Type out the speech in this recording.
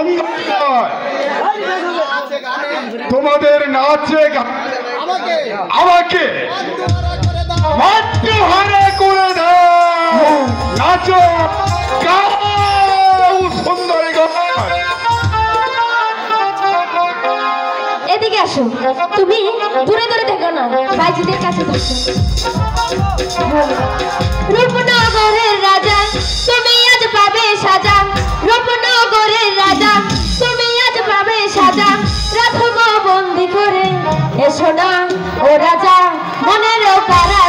সুন্দর তোমাদের নাচে আমাকে মাতৃহারা করে দাও। নাচো গাও সুন্দরী গান। এদিকে আসো, তুমি দূরে দূরে দেখো না, বাইজিদের কাছে দেখো। রূপনগরের রাজা তুমি আজ পাবে সাজা, রূপনগরের রাজা তুমি আজ পাবে সাজা। রাখবো বন্দি করে এসো না ও রাজা মনের কারা